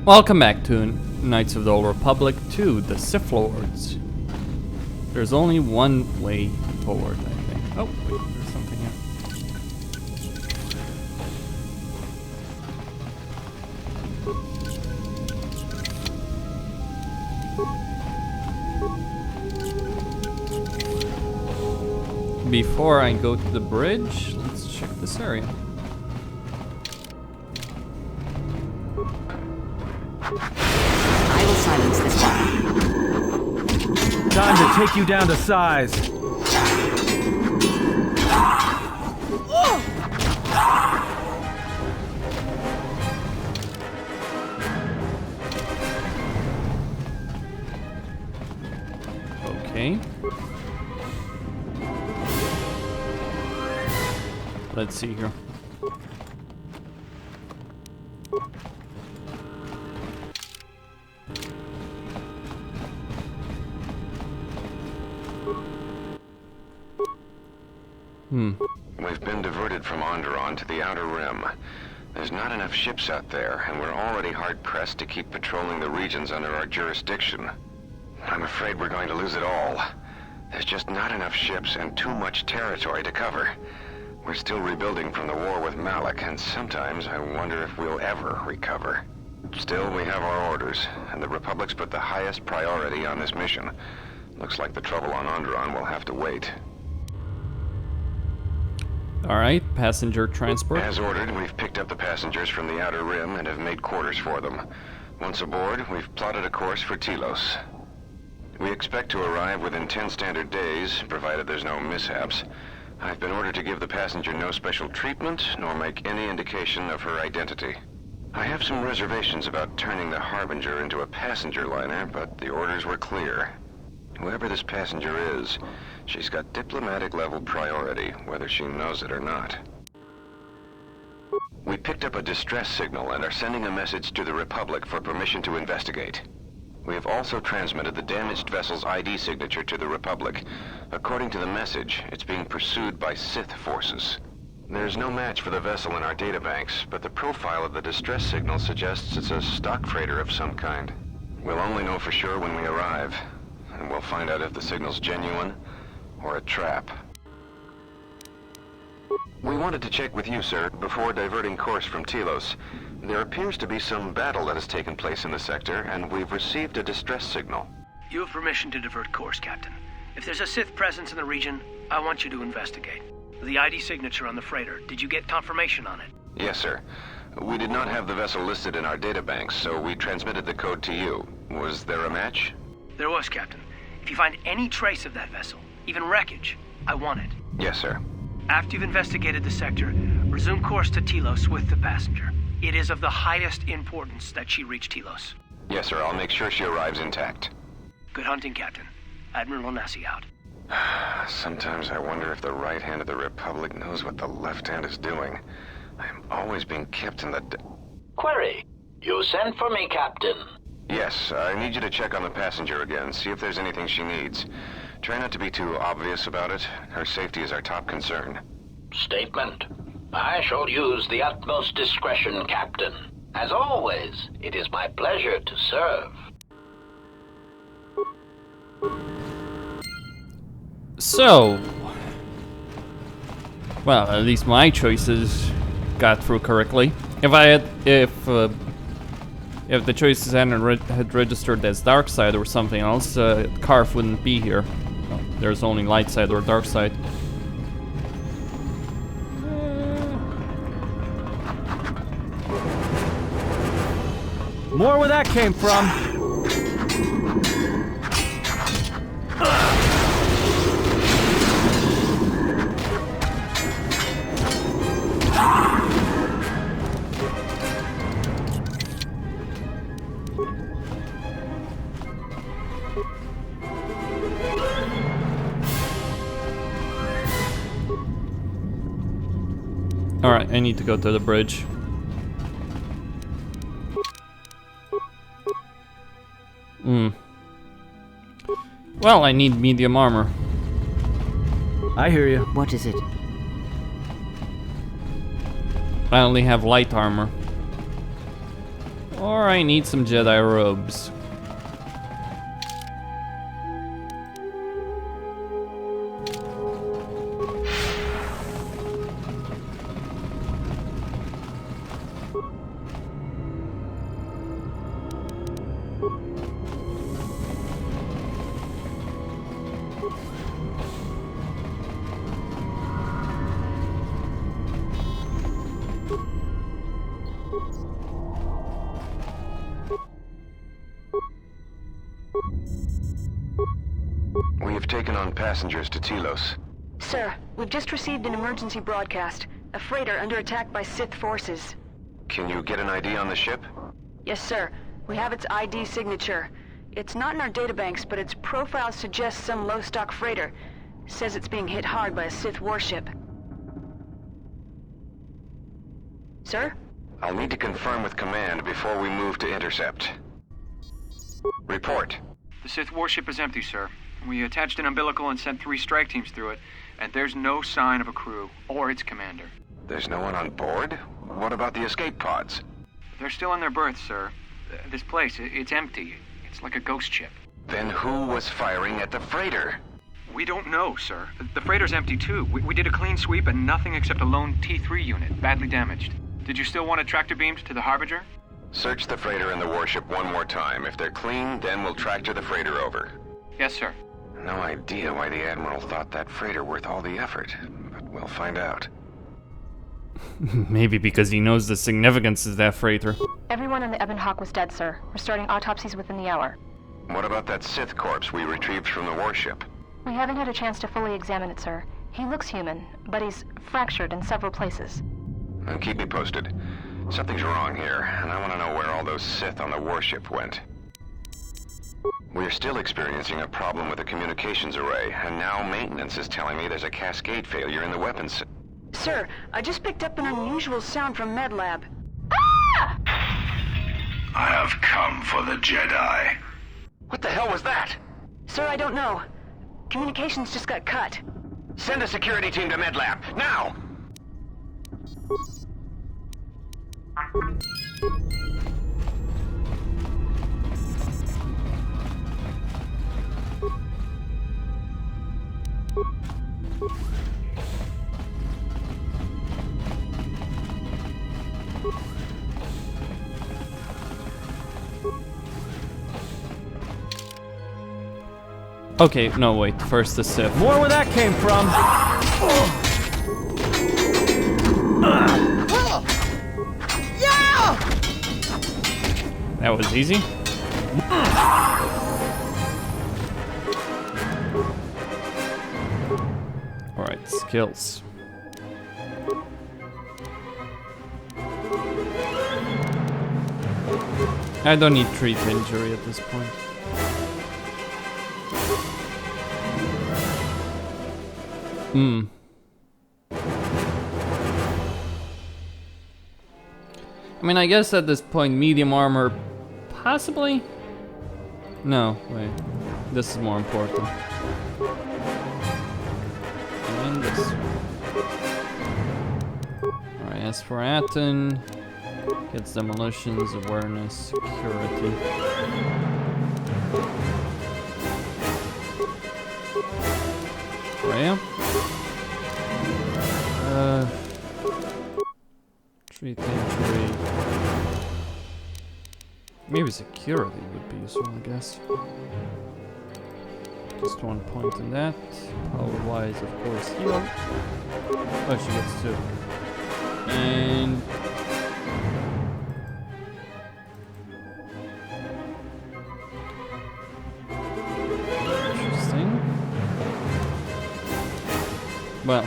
Welcome back to Knights of the Old Republic 2, the Sith Lords. There's only one way forward, I think. Oh, wait, there's something here. Before I go to the bridge, let's check this area. I will silence this one. Time to take you down to size. Okay. Let's see here. We've been diverted from Onderon to the Outer Rim. There's not enough ships out there, and we're already hard-pressed to keep patrolling the regions under our jurisdiction. I'm afraid we're going to lose it all. There's just not enough ships and too much territory to cover. We're still rebuilding from the war with Malak, and sometimes I wonder if we'll ever recover. Still, we have our orders, and the Republic's put the highest priority on this mission. Looks like the trouble on Onderon will have to wait. Alright, passenger transport. As ordered, we've picked up the passengers from the Outer Rim and have made quarters for them. Once aboard, we've plotted a course for Telos. We expect to arrive within 10 standard days, provided there's no mishaps. I've been ordered to give the passenger no special treatment, nor make any indication of her identity. I have some reservations about turning the Harbinger into a passenger liner, but the orders were clear. Whoever this passenger is, she's got diplomatic-level priority, whether she knows it or not. We picked up a distress signal and are sending a message to the Republic for permission to investigate. We have also transmitted the damaged vessel's ID signature to the Republic. According to the message, it's being pursued by Sith forces. There's no match for the vessel in our databanks, but the profile of the distress signal suggests it's a stock freighter of some kind. We'll only know for sure when we arrive, and we'll find out if the signal's genuine or a trap. We wanted to check with you, sir, before diverting course from Telos. There appears to be some battle that has taken place in the sector, and we've received a distress signal. You have permission to divert course, Captain. If there's a Sith presence in the region, I want you to investigate. The ID signature on the freighter, did you get confirmation on it? Yes, sir. We did not have the vessel listed in our databanks, so we transmitted the code to you. Was there a match? There was, Captain. If you find any trace of that vessel, even wreckage, I want it. Yes, sir. After you've investigated the sector, resume course to Telos with the passenger. It is of the highest importance that she reach Telos. Yes, sir. I'll make sure she arrives intact. Good hunting, Captain. Admiral Onasi out. Sometimes I wonder if the right hand of the Republic knows what the left hand is doing. I'm always being kept in the... Query. You sent for me, Captain. Yes, I need you to check on the passenger again, see if there's anything she needs. Try not to be too obvious about it. Her safety is our top concern. Statement. I shall use the utmost discretion, Captain. As always, it is my pleasure to serve. So, well, at least my choices got through correctly. If the choices had registered as dark side or something else, Karf wouldn't be here. Well, there's only light side or dark side. More where that came from. Alright, I need to go to the bridge. Well, I need medium armor. I hear you. What is it? I only have light armor. Or I need some Jedi robes. We have taken on passengers to Telos. Sir, we've just received an emergency broadcast. A freighter under attack by Sith forces. Can you get an ID on the ship? Yes, sir. We have its ID signature. It's not in our databanks, but its profile suggests some low-stock freighter. Says it's being hit hard by a Sith warship. Sir? I'll need to confirm with command before we move to intercept. Report. The Sith warship is empty, sir. We attached an umbilical and sent 3 strike teams through it, and there's no sign of a crew or its commander. There's no one on board? What about the escape pods? They're still in their berths, sir. This place, it's empty. It's like a ghost ship. Then who was firing at the freighter? We don't know, sir. The freighter's empty, too. We did a clean sweep and nothing except a lone T3 unit, badly damaged. Did you still want it tractor beamed to the Harbinger? Search the freighter and the warship one more time. If they're clean, then we'll tractor the freighter over. Yes, sir. No idea why the Admiral thought that freighter worth all the effort, but we'll find out. Maybe because he knows the significance of that freighter. Everyone in the Ebon Hawk was dead, sir. We're starting autopsies within the hour. What about that Sith corpse we retrieved from the warship? We haven't had a chance to fully examine it, sir. He looks human, but he's fractured in several places. And keep me posted. Something's wrong here, and I want to know where all those Sith on the warship went. We're still experiencing a problem with the communications array, and now maintenance is telling me there's a cascade failure in the weapons. Sir, I just picked up an unusual sound from MedLab. I have come for the Jedi. What the hell was that? Sir, I don't know. Communications just got cut. Send a security team to MedLab, now! Okay, no wait, first the Sith. More where that came from. That was easy. Alright, skills. I don't need treat injury at this point. I mean, I guess at this point, medium armor, possibly? No, wait. This is more important. And this. Alright, as for Aten, gets demolitions, awareness, security. Freya? Treat injury. Maybe security would be useful, I guess. Just 1 point in that. Power-wise, of course, heal. Oh, she gets 2. And... interesting. Well,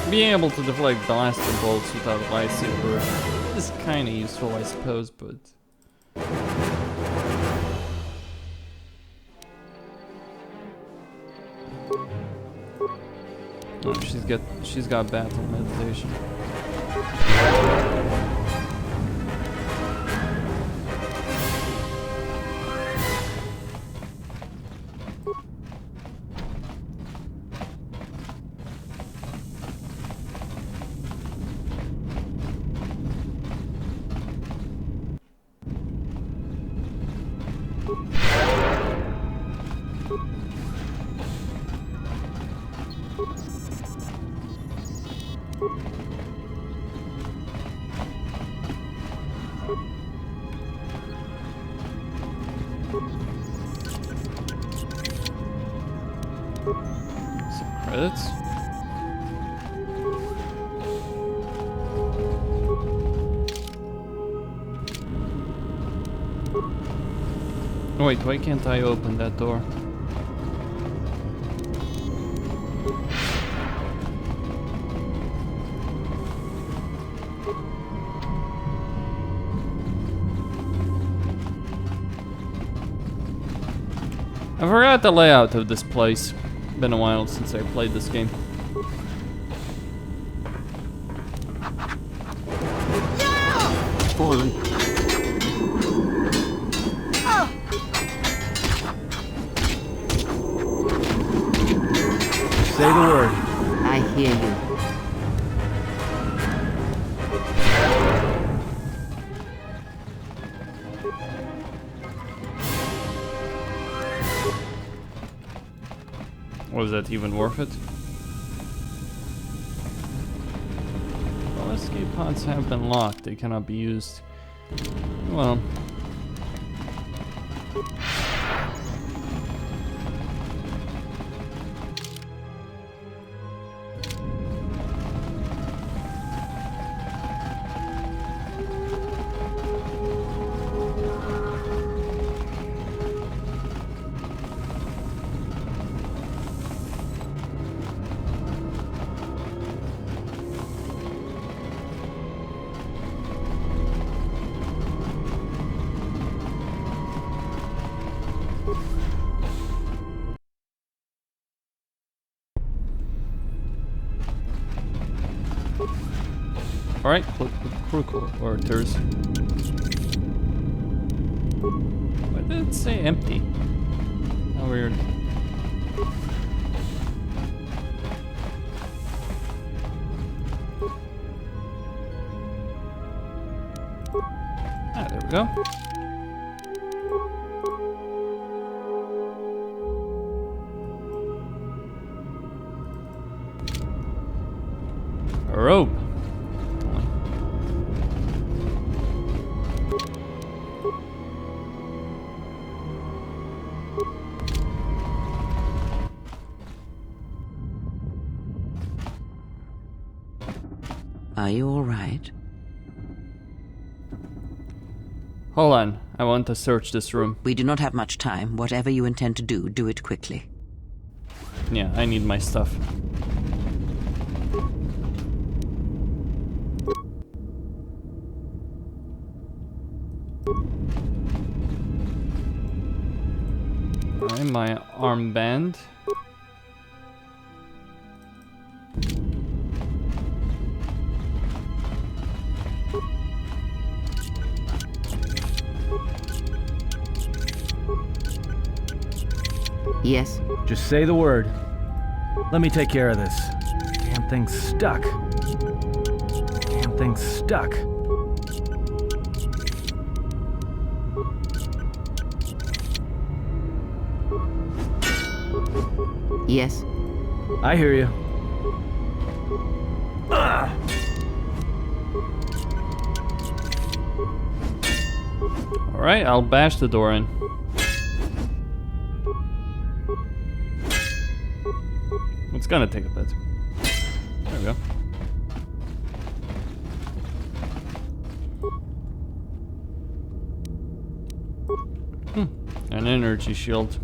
being able to deflect blaster bolts without a lightsaber is kinda useful, I suppose, but... oh, she's got battle meditation. Credits. Wait, why can't I open that door? I forgot the layout of this place. Been a while since I played this game. Fallen. Say the word. I hear you. Was that even worth it? Well, escape pods have been locked. They cannot be used. Well. Alright, crew quarters. Why did it say empty? How weird. Ah, there we go. A rope. Are you all right? Hold on, I want to search this room. We do not have much time. Whatever you intend to do, do it quickly. Yeah, I need my stuff. Alright, my armband. Yes? Just say the word. Let me take care of this. Damn thing's stuck. Damn thing's stuck. Yes? I hear you. Alright, I'll bash the door in. It's gonna take a bit. There we go. An energy shield.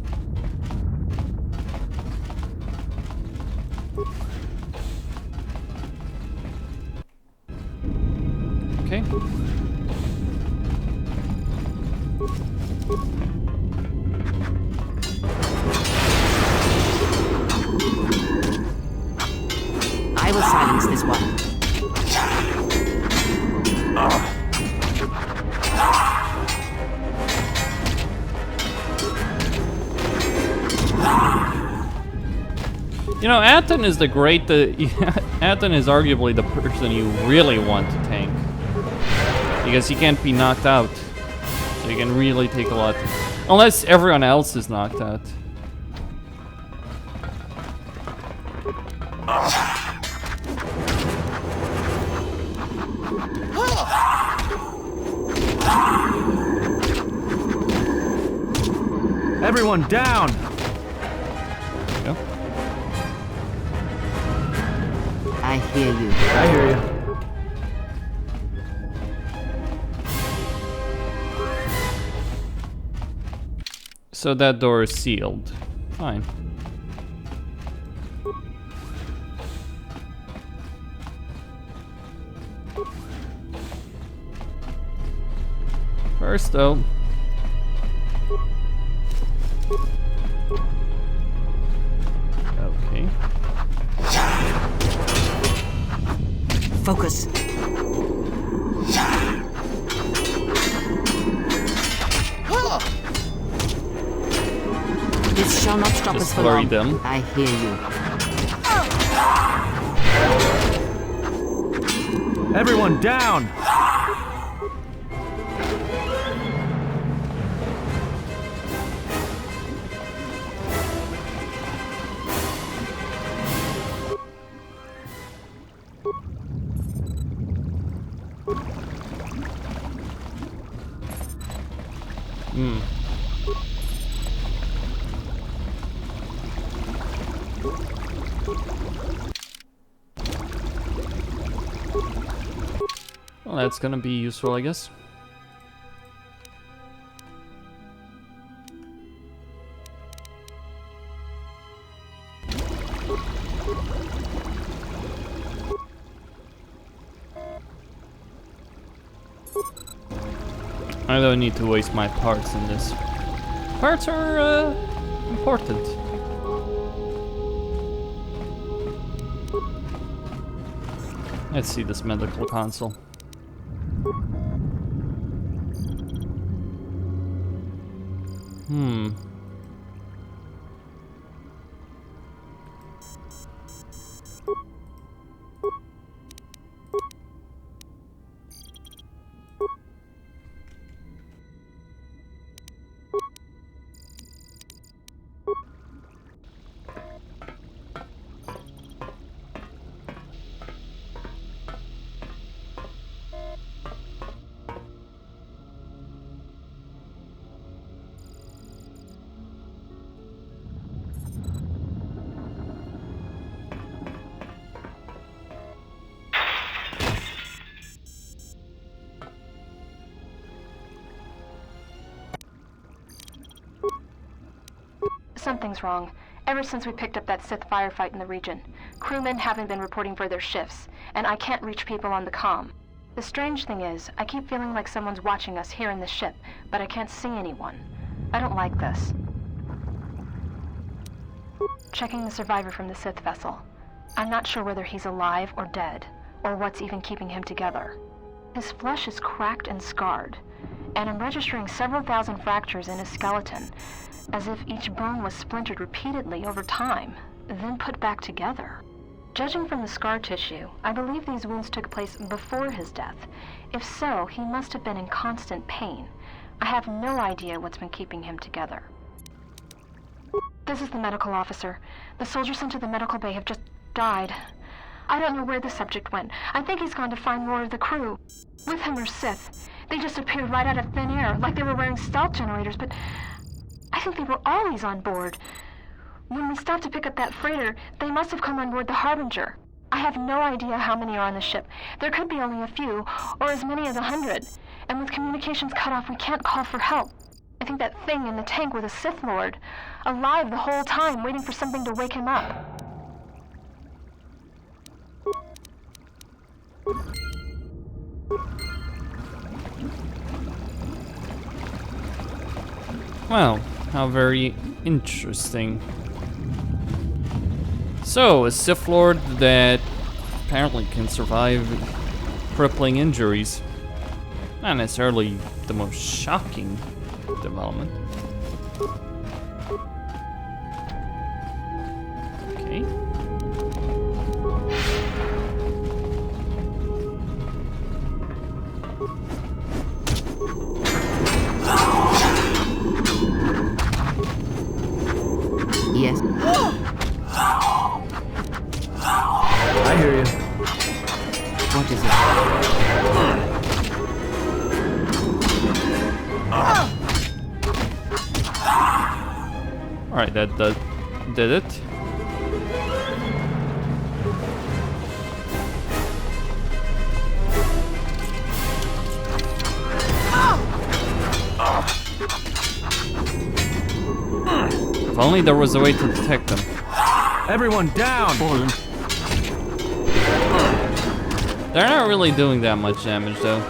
Okay. I will silence this one. You know, Atten is Atten is arguably the person you really want to tank. Because he can't be knocked out. So you can really take a lot. Unless everyone else is knocked out. Everyone down! There we go. hear you. I hear you. So that door is sealed. Fine. First, though. Okay. Focus. This shall not stop Just us for flurry long. them. I hear you. Everyone down! Well, that's gonna be useful, I guess. I don't need to waste my parts in this. Parts are important. Let's see this medical console. Something's wrong. Ever since we picked up that Sith firefight in the region, crewmen haven't been reporting for their shifts, and I can't reach people on the comm. The strange thing is, I keep feeling like someone's watching us here in the ship, but I can't see anyone. I don't like this. Checking the survivor from the Sith vessel. I'm not sure whether he's alive or dead, or what's even keeping him together. His flesh is cracked and scarred, and I'm registering several thousand fractures in his skeleton, as if each bone was splintered repeatedly over time, then put back together. Judging from the scar tissue, I believe these wounds took place before his death. If so, he must have been in constant pain. I have no idea what's been keeping him together. This is the medical officer. The soldiers sent to the medical bay have just died. I don't know where the subject went. I think he's gone to find more of the crew. With him are Sith. They just appeared right out of thin air, like they were wearing stealth generators, but I think they were always on board. When we stopped to pick up that freighter, they must have come on board the Harbinger. I have no idea how many are on the ship. There could be only a few, or as many as 100. And with communications cut off, we can't call for help. I think that thing in the tank was a Sith Lord, alive the whole time, waiting for something to wake him up. Wow, how very interesting. So, a Sith Lord that apparently can survive crippling injuries. Not necessarily the most shocking development. Okay. Yes. I hear you. What is it? Alright, that did it. If only there was a way to detect them. Everyone down! Fallen. They're not really doing that much damage, though.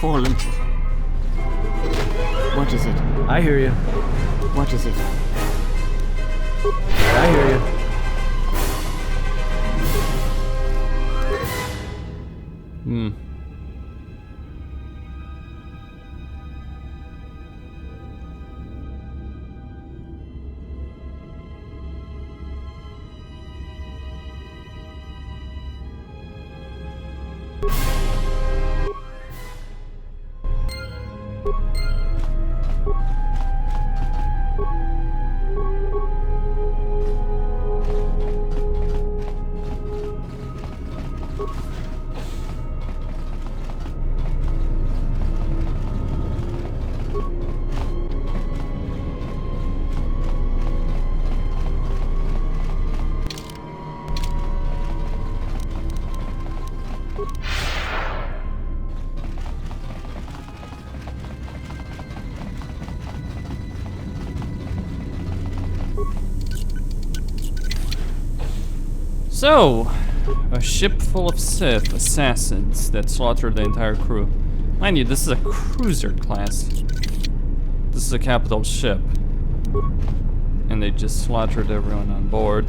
Fallen. What is it? I hear you. What is it? I hear you. Hmm. So, a ship full of Sith Assassins that slaughtered the entire crew. Mind you, this is a cruiser class. This is a capital ship. And they just slaughtered everyone on board.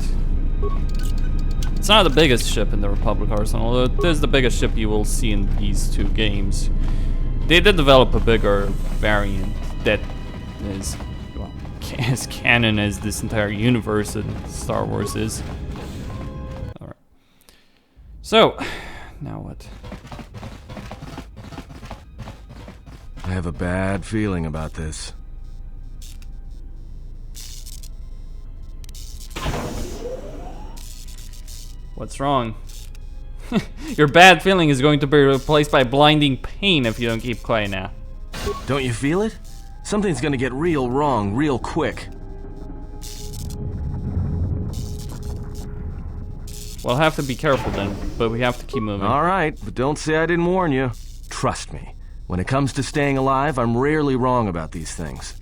It's not the biggest ship in the Republic arsenal, although it is the biggest ship you will see in these two games. They did develop a bigger variant that is, well, as canon as this entire universe in Star Wars is. Alright. So, now what? I have a bad feeling about this. What's wrong? Your bad feeling is going to be replaced by blinding pain if you don't keep quiet now. Don't you feel it? Something's gonna get real wrong real quick. We'll have to be careful then, but we have to keep moving. Alright, but don't say I didn't warn you. Trust me, when it comes to staying alive, I'm rarely wrong about these things.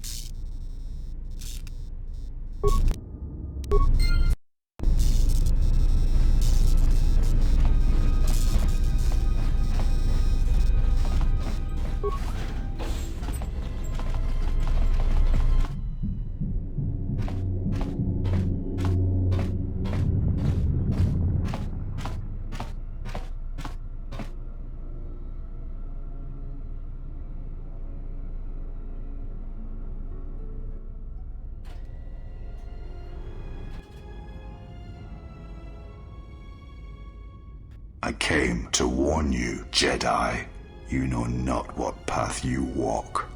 I came to warn you, Jedi. You know not what path you walk.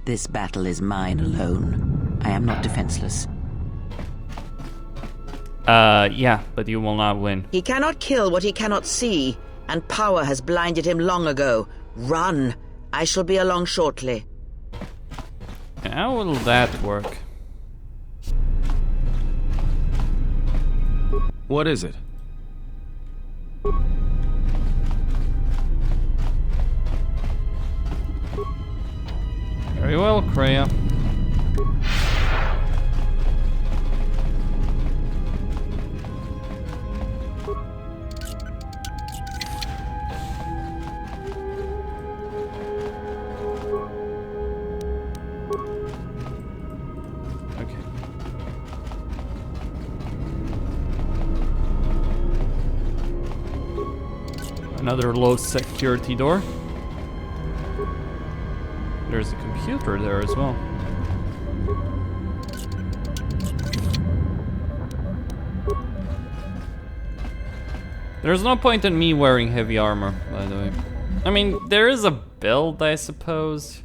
This battle is mine alone. I am not defenseless. Yeah, but you will not win. He cannot kill what he cannot see, and power has blinded him long ago. Run! I shall be along shortly. How will that work? What is it? Very well, Kreia. Another low security door. There's a computer there as well. There's no point in me wearing heavy armor, by the way. I mean, there is a build, I suppose.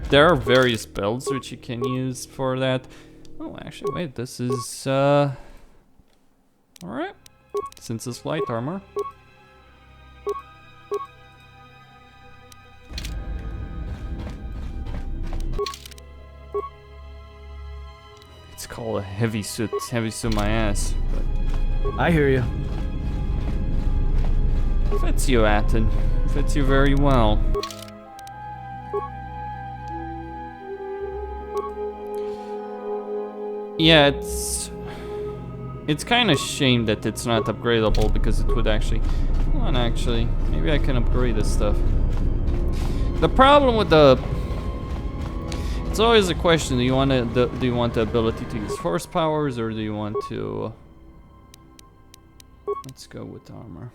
There are various builds which you can use for that. Oh, actually, wait, this is, alright. Since it's light armor. It's called a heavy suit. Heavy suit my ass, but I hear you. Fits you, Atten. Fits you very well. Yeah, it's kind of shame that it's not upgradable because it would actually. Come on, actually, maybe I can upgrade this stuff. The problem with it's always a question: do you want the ability to use force powers, or do you want to? Let's go with armor.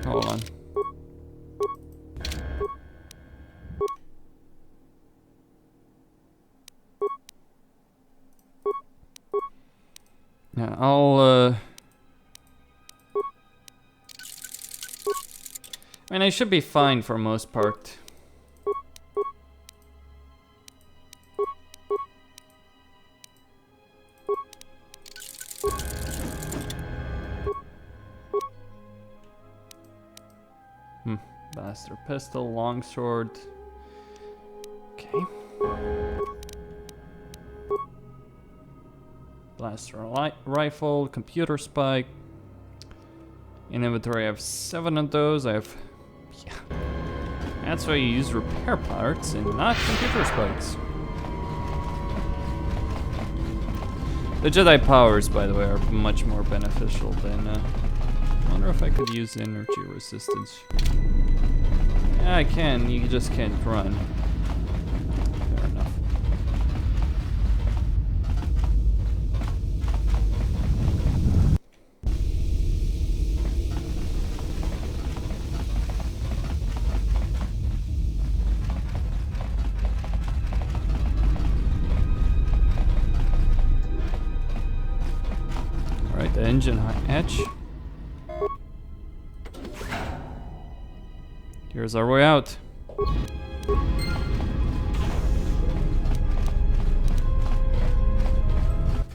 Hold on. Yeah, I mean, I should be fine for most part. Blaster pistol, longsword. Okay. Blaster rifle, computer spike. In inventory, I have 7 of those. I have. Yeah. That's why you use repair parts and not computer spikes. The Jedi powers, by the way, are much more beneficial than. I wonder if I could use energy resistance. Yeah, I can. You just can't run. Fair enough. Alright, the engine hatch. Here's our way out.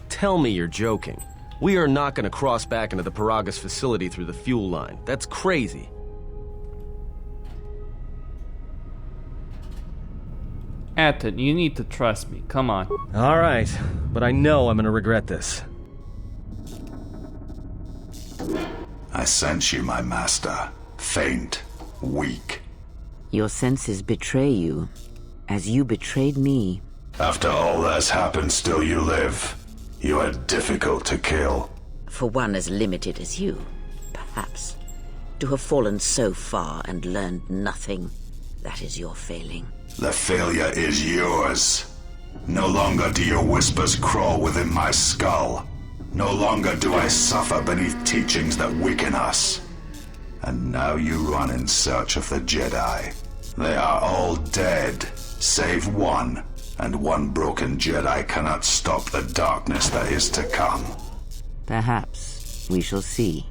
Tell me you're joking. We are not going to cross back into the Peragus facility through the fuel line. That's crazy. Atten, you need to trust me. Come on. All right, but I know I'm going to regret this. I sense you, my master. Faint. Weak. Your senses betray you, as you betrayed me. After all that's happened, still you live. You are difficult to kill. For one as limited as you, perhaps. To have fallen so far and learned nothing, that is your failing. The failure is yours. No longer do your whispers crawl within my skull. No longer do I suffer beneath teachings that weaken us. And now you run in search of the Jedi. They are all dead, save one, and one broken Jedi cannot stop the darkness that is to come. Perhaps we shall see.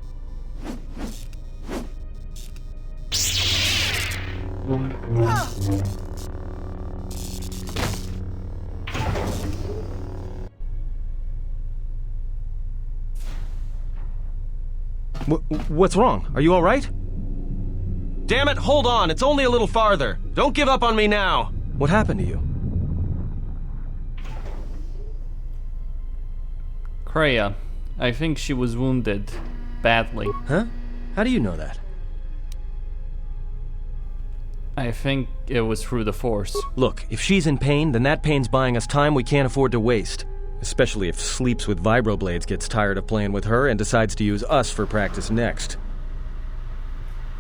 What's wrong? Are you all right? Damn it, hold on. It's only a little farther. Don't give up on me now. What happened to you? Kreia. I think she was wounded. Badly. Huh? How do you know that? I think it was through the Force. Look, if she's in pain, then that pain's buying us time we can't afford to waste. Especially if Sleeps with Vibroblades gets tired of playing with her and decides to use us for practice next.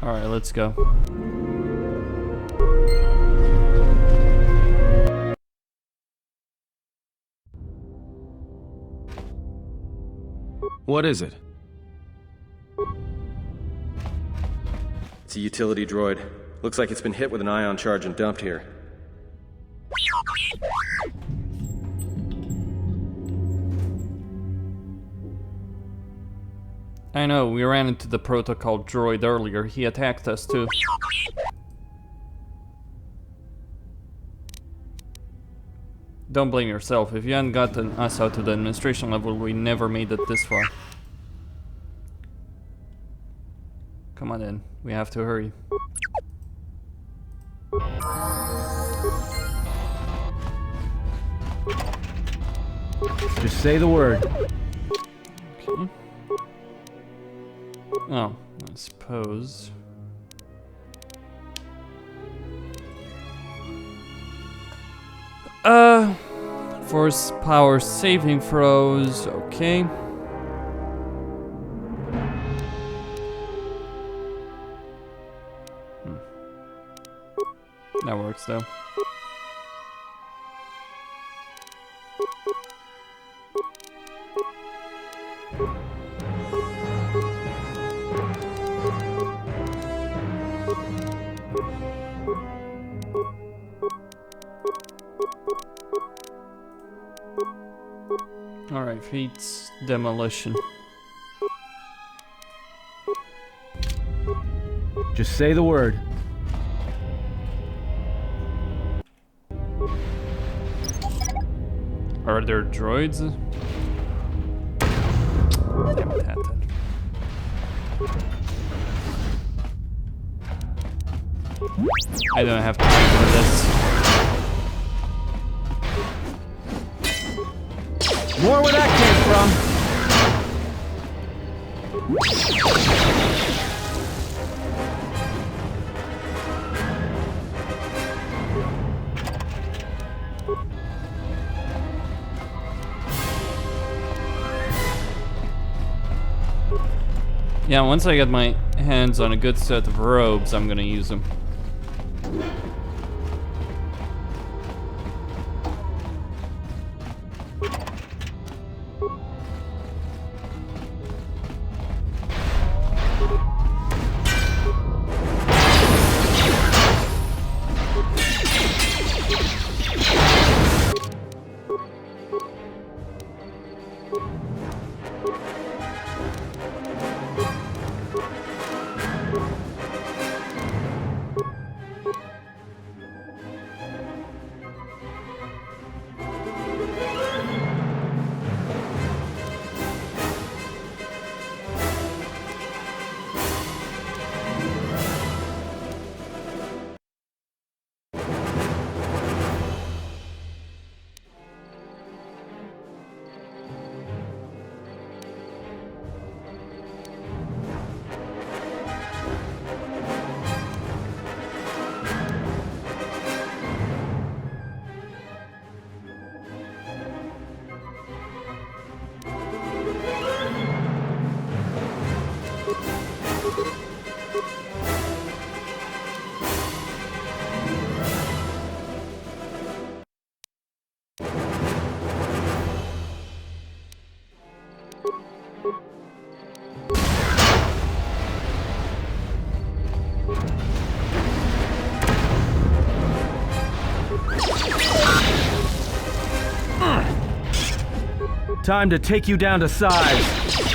Alright, let's go. What is it? It's a utility droid. Looks like it's been hit with an ion charge and dumped here. I know, we ran into the protocol droid earlier. He attacked us too. Don't blame yourself. If you hadn't gotten us out to the administration level, we never made it this far. Come on in. We have to hurry. Just say the word. Okay. Oh, I suppose. Force power saving throws. Okay. That works though. Alright, feats demolition. Just say the word. Are there droids? Damn it, Hatton. I don't have time for this. More where that came from. Yeah, once I get my hands on a good set of robes, I'm gonna use them. Time to take you down to size.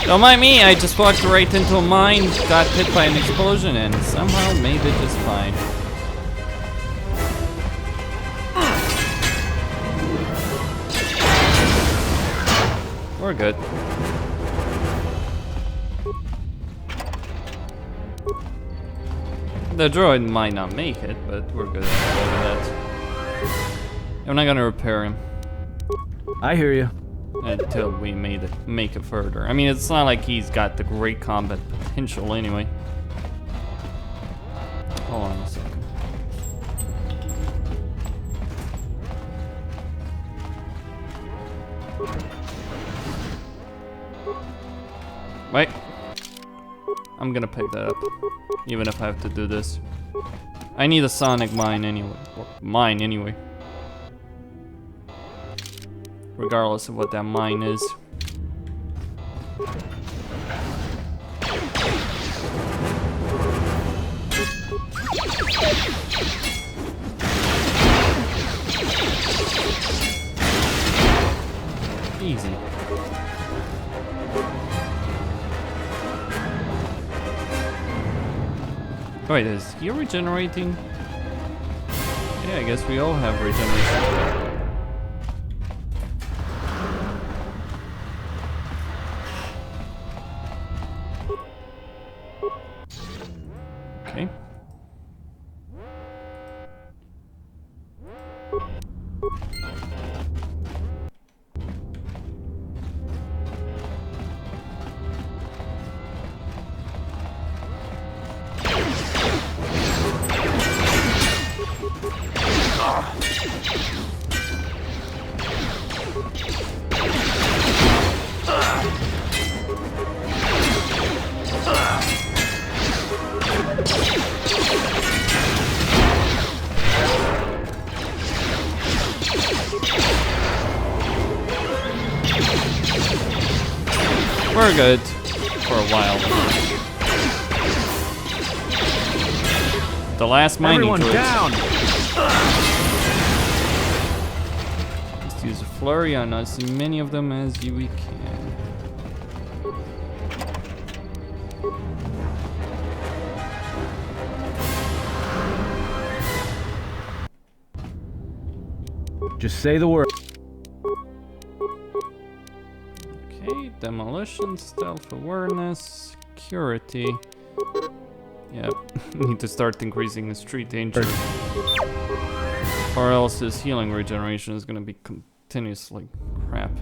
Don't mind me, I just walked right into a mine, got hit by an explosion, and somehow made it just fine. We're good. The droid might not make it, but we're good at that. I'm not gonna repair him. I hear you. Until we make it further. I mean, it's not like he's got the great combat potential anyway. Hold on a second. Wait. I'm gonna pick that up, even if I have to do this. I need a sonic mine anyway. Regardless of what that mine is. Easy. Wait, is he regenerating? Yeah, I guess we all have regeneration. we're good for a while. The last mining Everyone droids. down! Just use a flurry on as many of them as we can. Just say the word. Okay, demolition, stealth awareness, security. Yep, need to start increasing the street danger. Or else his healing regeneration is gonna be continuously crap.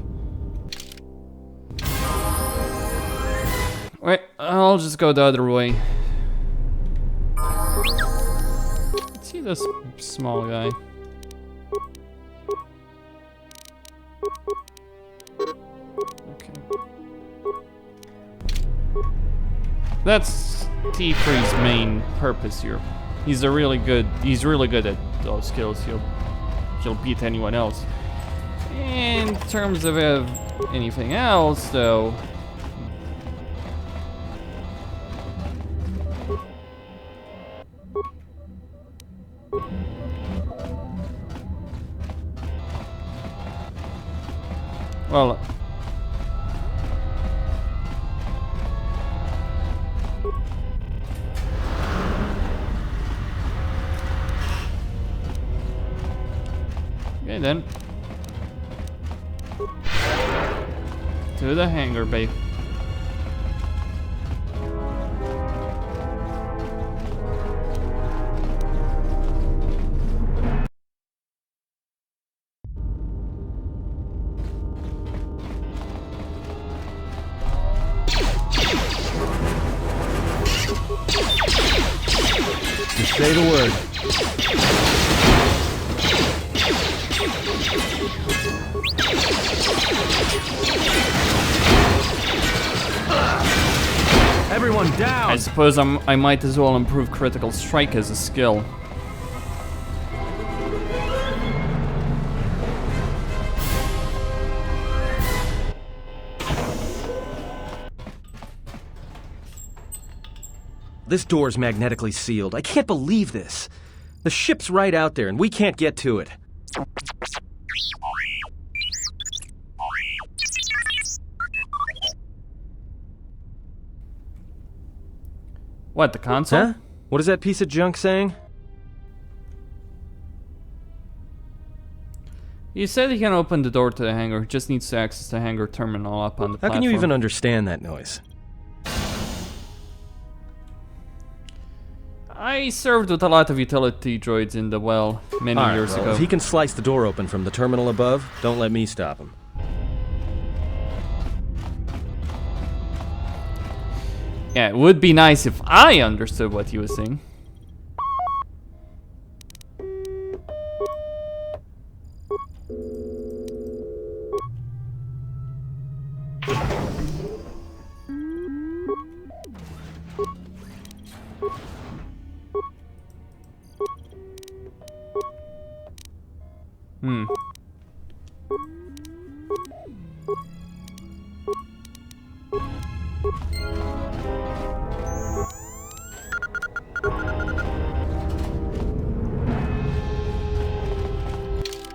Wait, I'll just go the other way. Let's see this small guy. Okay. That's T3's main purpose here. He's really good at those skills. He'll beat anyone else. In terms of anything else, though, well, okay then. To the hangar bay. Just say the word. Everyone down! I suppose I might as well improve critical strike as a skill. This door's magnetically sealed. I can't believe this. The ship's right out there and we can't get to it. What, the console? Huh? What is that piece of junk saying? You said he can open the door to the hangar. Just needs to access the hangar terminal up on the platform. How can you even understand that noise? I served with a lot of utility droids in the well many years ago. If he can slice the door open from the terminal above, don't let me stop him. Yeah, it would be nice if I understood what he was saying.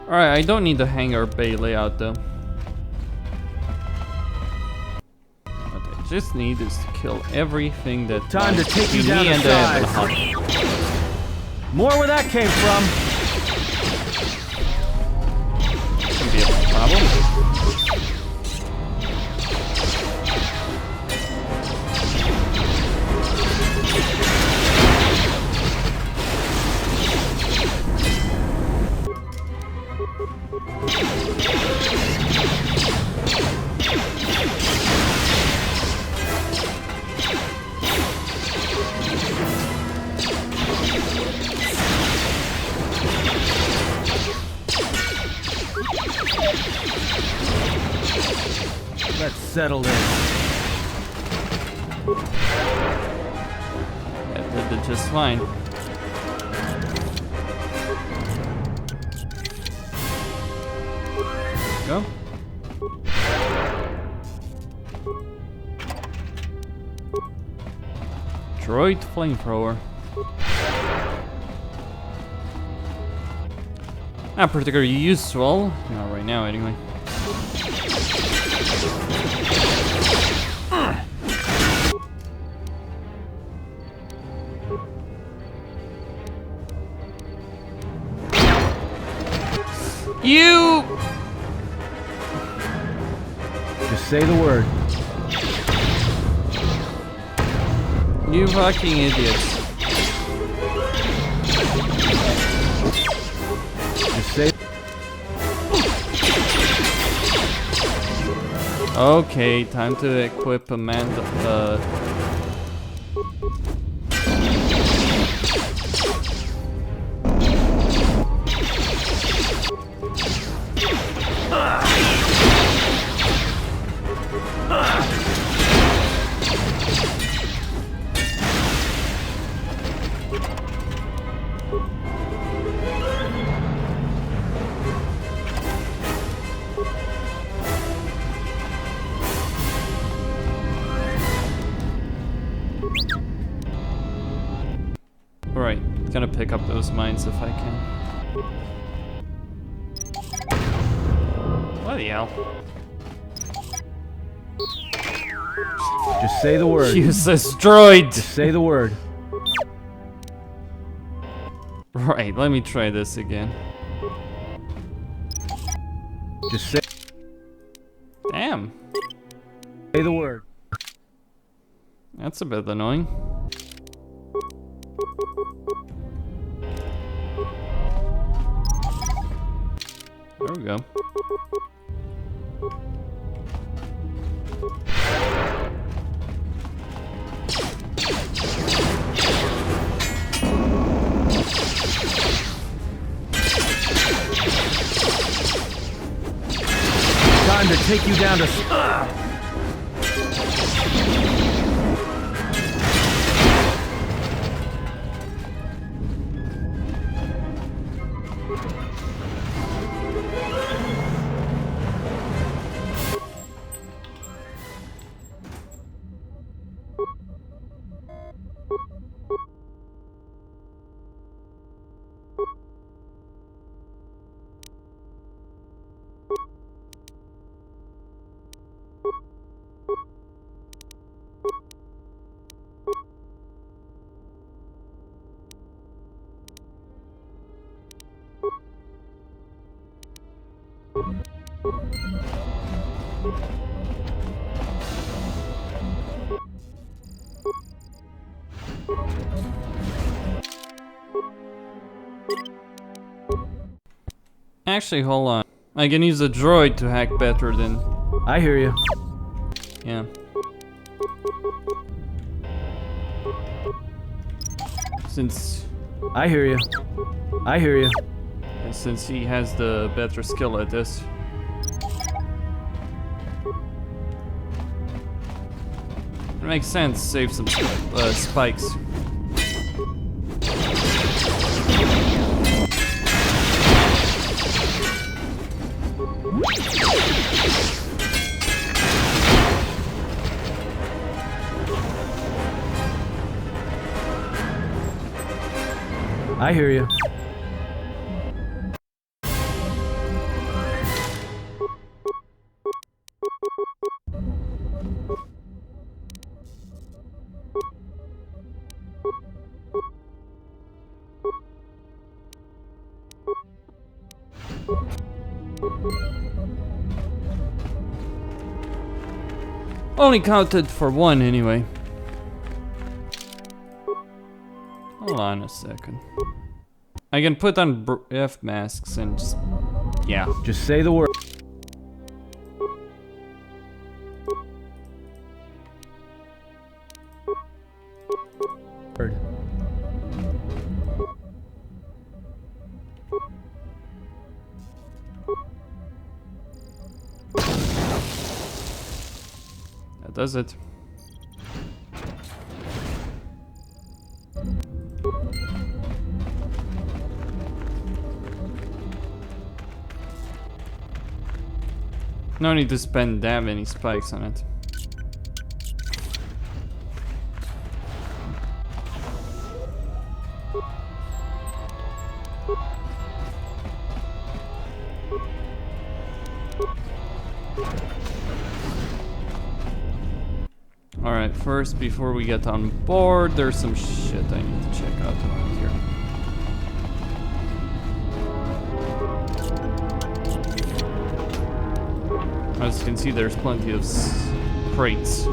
Alright, I don't need the hangar bay layout though. What I just need is to kill everything that Time to take you down to size. More where that came from. Shouldn't be a problem. Let's settle this. That did just fine. Go. Droid flamethrower. Not particularly useful. Not right now, anyway. You! Just say the word. You fucking idiots. Just say. Okay, time to equip Amanda. Alright, gonna pick up those mines if I can. Bloody hell. Just say the word. Useless droid! Just say the word. Right, let me try this again. Just say. Damn. Say the word. That's a bit annoying. There we go. Time to take you down to. Actually, hold on. I can use a droid to hack better than... I hear you. Yeah. Since... I hear you. I hear you. Since he has the better skill at this. It makes sense, save some spikes. I hear you. Only counted for one anyway. Hold on a second. I can put on F masks and just... yeah. Just say the word. That does it. No need to spend that many spikes on it. Alright, first, before we get on board, there's some shit I need to check out around here. As you can see, there's plenty of crates.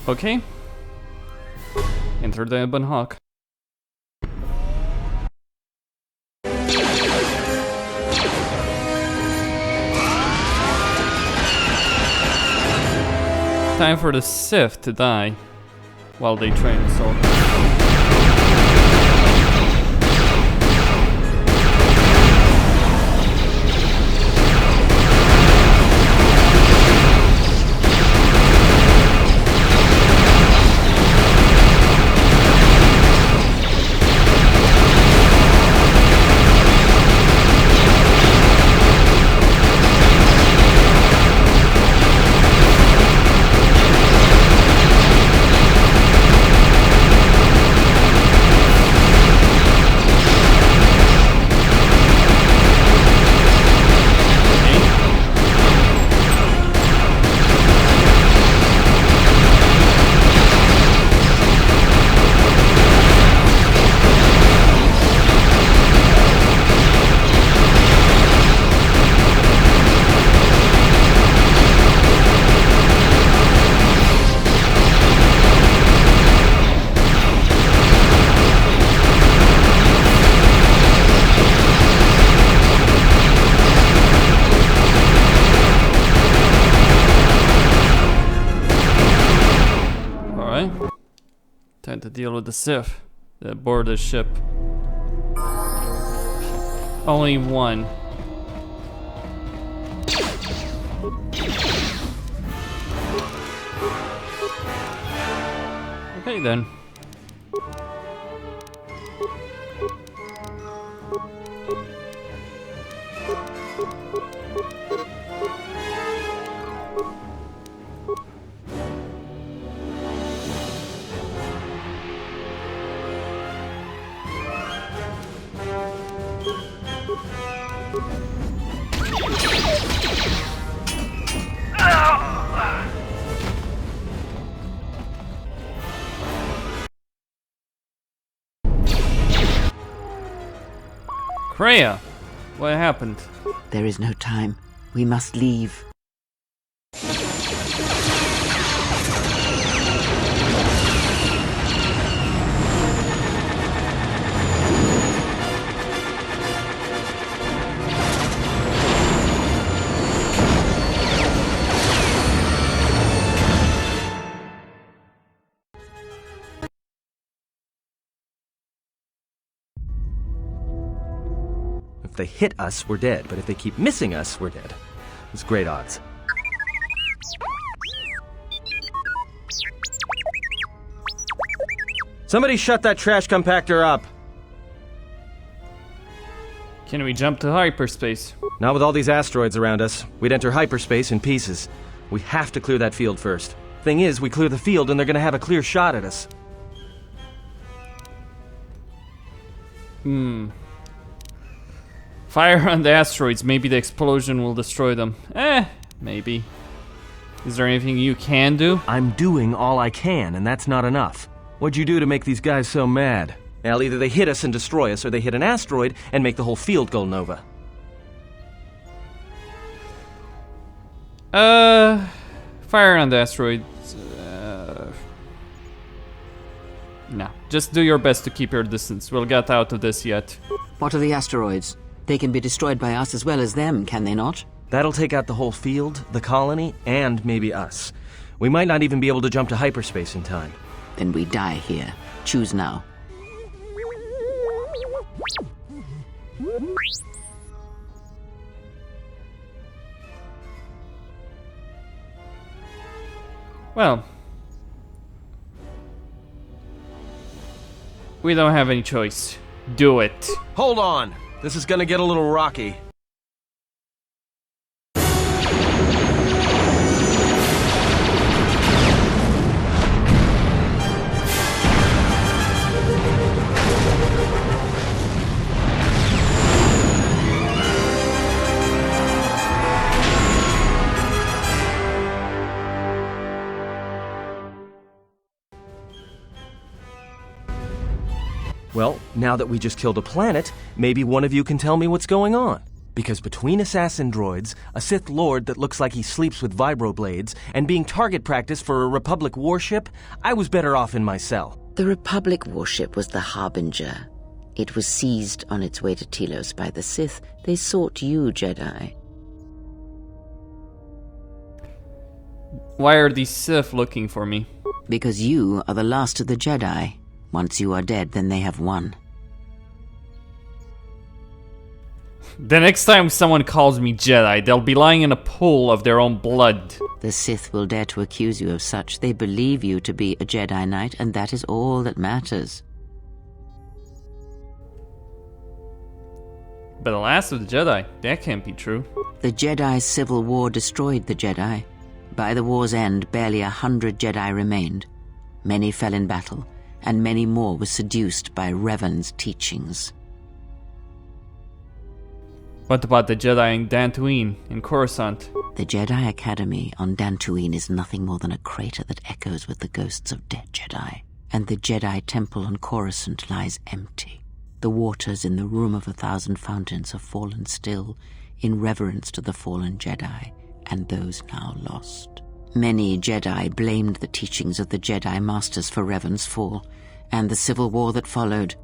Okay. Enter the Ebon Hawk. Time for the Sith to die while they train, so... Time to deal with the Sith that board the ship. Only one. Okay then. Kreia, what happened? There is no time. We must leave. If they hit us, we're dead, but if they keep missing us, we're dead. It's great odds. Somebody shut that trash compactor up! Can we jump to hyperspace? Not with all these asteroids around us. We'd enter hyperspace in pieces. We have to clear that field first. Thing is, we clear the field and they're gonna have a clear shot at us. Fire on the asteroids, maybe the explosion will destroy them. Maybe. Is there anything you can do? I'm doing all I can, and that's not enough. What'd you do to make these guys so mad? Well, either they hit us and destroy us, or they hit an asteroid and make the whole field go nova. Fire on the asteroids. Nah, just do your best to keep your distance. We'll get out of this yet. What are the asteroids? They can be destroyed by us as well as them, can they not? That'll take out the whole field, the colony, and maybe us. We might not even be able to jump to hyperspace in time. Then we die here. Choose now. Well, we don't have any choice. Do it. Hold on. This is gonna get a little rocky. Well, now that we just killed a planet, maybe one of you can tell me what's going on. Because between assassin droids, a Sith Lord that looks like he sleeps with vibroblades, and being target practice for a Republic warship, I was better off in my cell. The Republic warship was the Harbinger. It was seized on its way to Telos by the Sith. They sought you, Jedi. Why are these Sith looking for me? Because you are the last of the Jedi. Once you are dead, then they have won. The next time someone calls me Jedi, they'll be lying in a pool of their own blood. The Sith will dare to accuse you of such. They believe you to be a Jedi Knight, and that is all that matters. But the last of the Jedi, that can't be true. The Jedi's civil war destroyed the Jedi. By the war's end, barely 100 Jedi remained. Many fell in battle, and many more were seduced by Revan's teachings. What about the Jedi in Dantooine, in Coruscant? The Jedi Academy on Dantooine is nothing more than a crater that echoes with the ghosts of dead Jedi. And the Jedi Temple on Coruscant lies empty. The waters in the Room of 1,000 Fountains have fallen still, in reverence to the fallen Jedi, and those now lost. Many Jedi blamed the teachings of the Jedi Masters for Revan's fall, and the civil war that followed.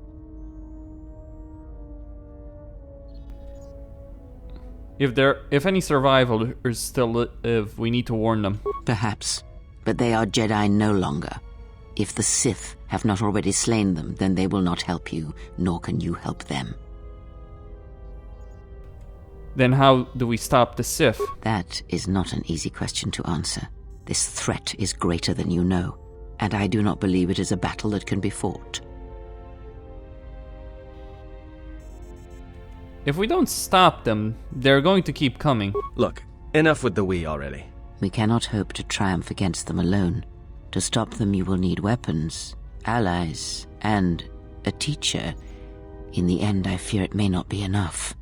If any survivors still live, we need to warn them. Perhaps, but they are Jedi no longer. If the Sith have not already slain them, then they will not help you, nor can you help them. Then how do we stop the Sith? That is not an easy question to answer. This threat is greater than you know, and I do not believe it is a battle that can be fought. If we don't stop them, they're going to keep coming. Look, enough with the we already. We cannot hope to triumph against them alone. To stop them, you will need weapons, allies, and a teacher. In the end, I fear it may not be enough.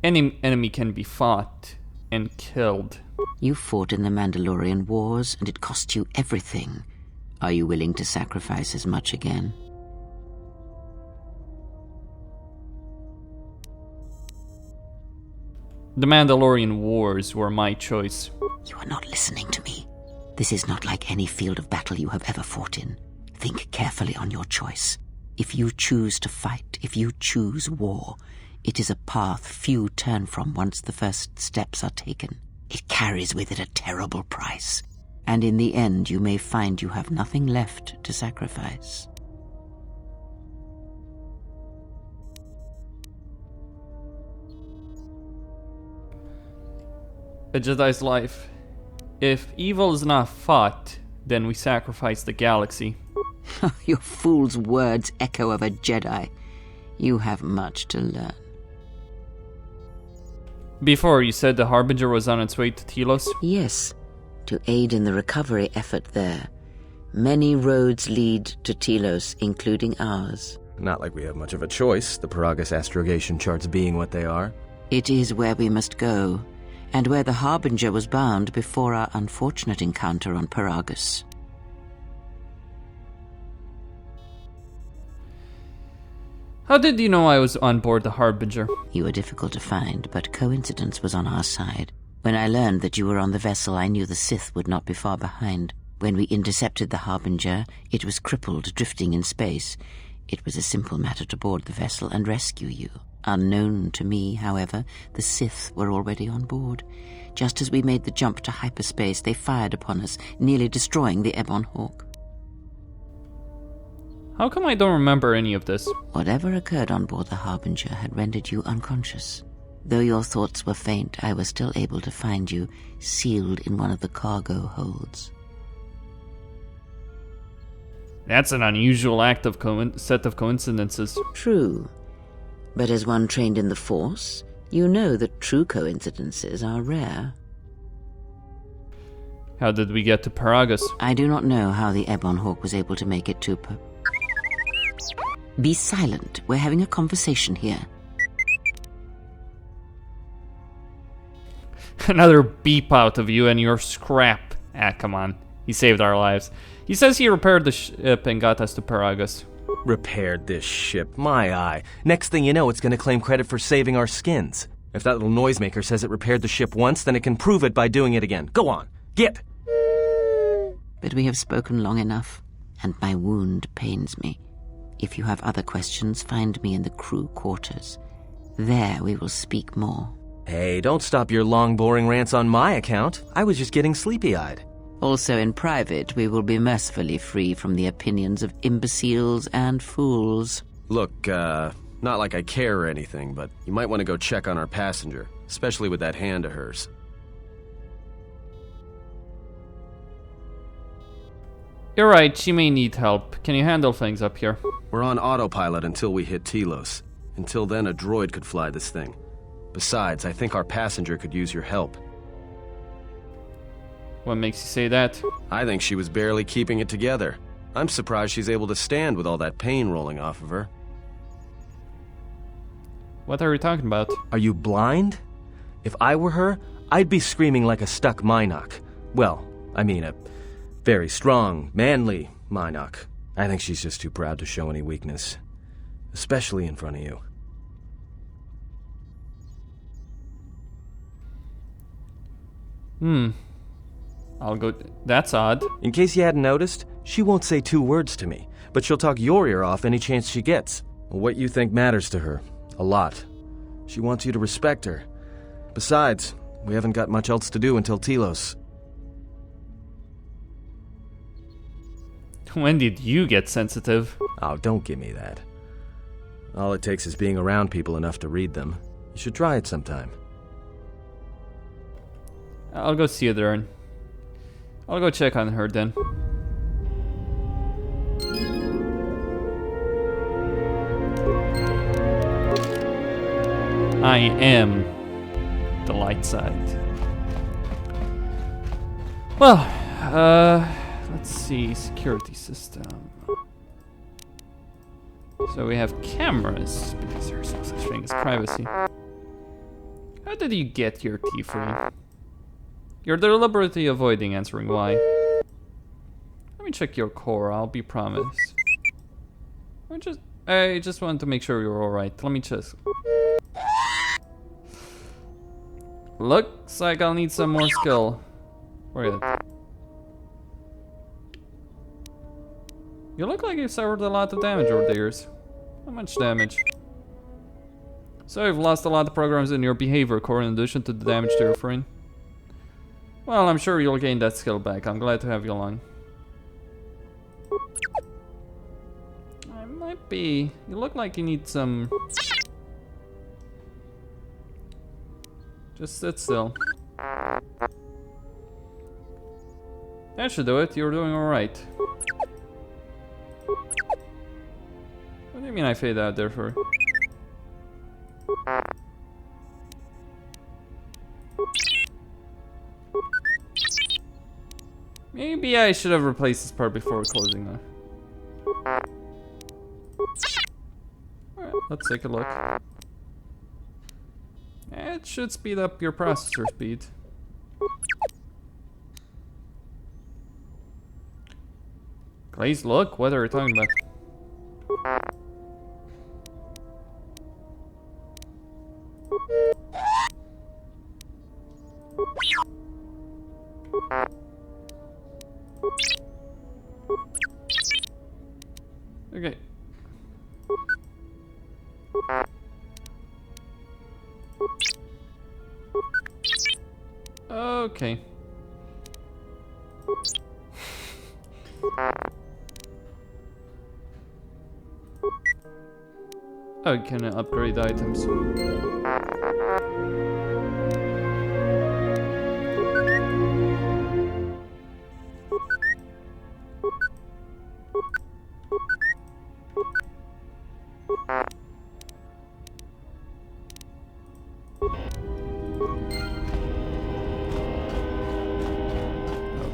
Any enemy can be fought and killed. You fought in the Mandalorian Wars, and it cost you everything. Are you willing to sacrifice as much again? The Mandalorian Wars were my choice. You are not listening to me. This is not like any field of battle you have ever fought in. Think carefully on your choice. If you choose to fight, if you choose war, it is a path few turn from once the first steps are taken. It carries with it a terrible price, and in the end you may find you have nothing left to sacrifice. A Jedi's life. If evil is not fought, then we sacrifice the galaxy. Your fool's words echo of a Jedi. You have much to learn. Before, you said the Harbinger was on its way to Telos? Yes, to aid in the recovery effort there. Many roads lead to Telos, including ours. Not like we have much of a choice, the Peragus astrogation charts being what they are. It is where we must go, and where the Harbinger was bound before our unfortunate encounter on Peragus. How did you know I was on board the Harbinger? You were difficult to find, but coincidence was on our side. When I learned that you were on the vessel, I knew the Sith would not be far behind. When we intercepted the Harbinger, it was crippled, drifting in space. It was a simple matter to board the vessel and rescue you. Unknown to me, however, the Sith were already on board. Just as we made the jump to hyperspace, they fired upon us, nearly destroying the Ebon Hawk. How come I don't remember any of this? Whatever occurred on board the Harbinger had rendered you unconscious. Though your thoughts were faint, I was still able to find you, sealed in one of the cargo holds. That's an unusual set of coincidences. True. But as one trained in the Force, you know that true coincidences are rare. How did we get to Peragus? I do not know how the Ebon Hawk was able to make it to Be silent. We're having a conversation here. Another beep out of you and your scrap. Ah, come on. He saved our lives. He says he repaired the ship and got us to Peragus. Repaired this ship, my eye. Next thing you know, it's gonna claim credit for saving our skins. If that little noisemaker says it repaired the ship once, then it can prove it by doing it again. Go on, get! But we have spoken long enough, and my wound pains me. If you have other questions, find me in the crew quarters. There we will speak more. Hey, don't stop your long, boring rants on my account. I was just getting sleepy-eyed. Also in private, we will be mercifully free from the opinions of imbeciles and fools. Look, not like I care or anything, but you might want to go check on our passenger, especially with that hand of hers. You're right, she may need help. Can you handle things up here? We're on autopilot until we hit Telos. Until then, a droid could fly this thing. Besides, I think our passenger could use your help. What makes you say that? I think she was barely keeping it together. I'm surprised she's able to stand with all that pain rolling off of her. What are you talking about? Are you blind? If I were her, I'd be screaming like a stuck Minok. Well, I mean a very strong, manly Minok. I think she's just too proud to show any weakness. Especially in front of you. I'll go... That's odd. In case you hadn't noticed, she won't say 2 words to me, but she'll talk your ear off any chance she gets. What you think matters to her. A lot. She wants you to respect her. Besides, we haven't got much else to do until Telos. When did you get sensitive? Oh, don't give me that. All it takes is being around people enough to read them. You should try it sometime. I'll go see her then. I'll go check on her then. I am the light side. Well, let's see, security system. So we have cameras, because there's no such thing as privacy. How did you get here, T3? You're deliberately avoiding answering why. Let me check your core, I'll be promised. I just wanted to make sure you're alright. Let me just... Looks like I'll need some more skill. Where is it? You look like you've suffered a lot of damage over the years. How much damage? So you've lost a lot of programs in your behavior core in addition to the damage to your brain. Well, I'm sure you'll gain that skill back. I'm glad to have you along. I might be... You look like you need some... Just sit still. That should do it. You're doing alright. What do you mean I fade out there for? Maybe I should have replaced this part before closing the... Alright, let's take a look. It should speed up your processor speed. Glazed look? What are you talking about? Okay. Okay. Oh, can I upgrade items?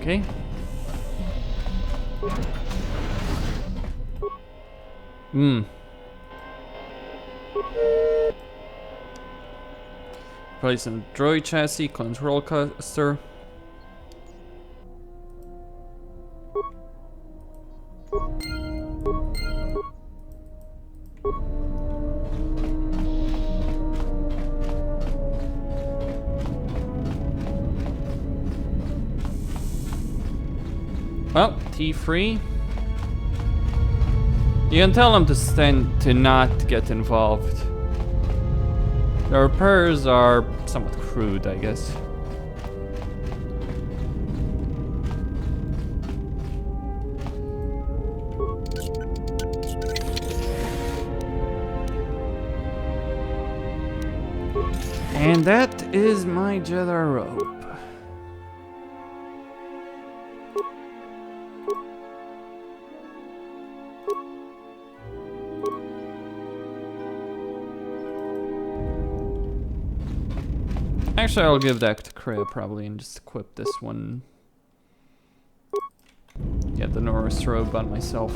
Okay. Place a droid chassis, control cluster. Well, T3. You can tell them to not get involved. The repairs are somewhat crude, I guess. And that is my Jedi robe. Actually, I'll give that to Kreia probably and just equip this one. Get the Norris robe on myself.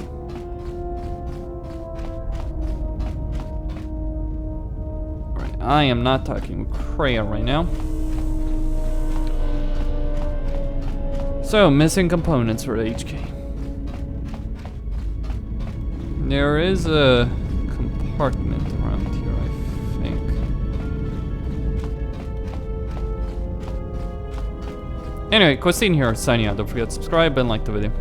Right, I am not talking with Kreia right now. So, missing components for HK. There is a compartment around here, I think. Anyway, Costin here, signing out. Don't forget to subscribe and like the video.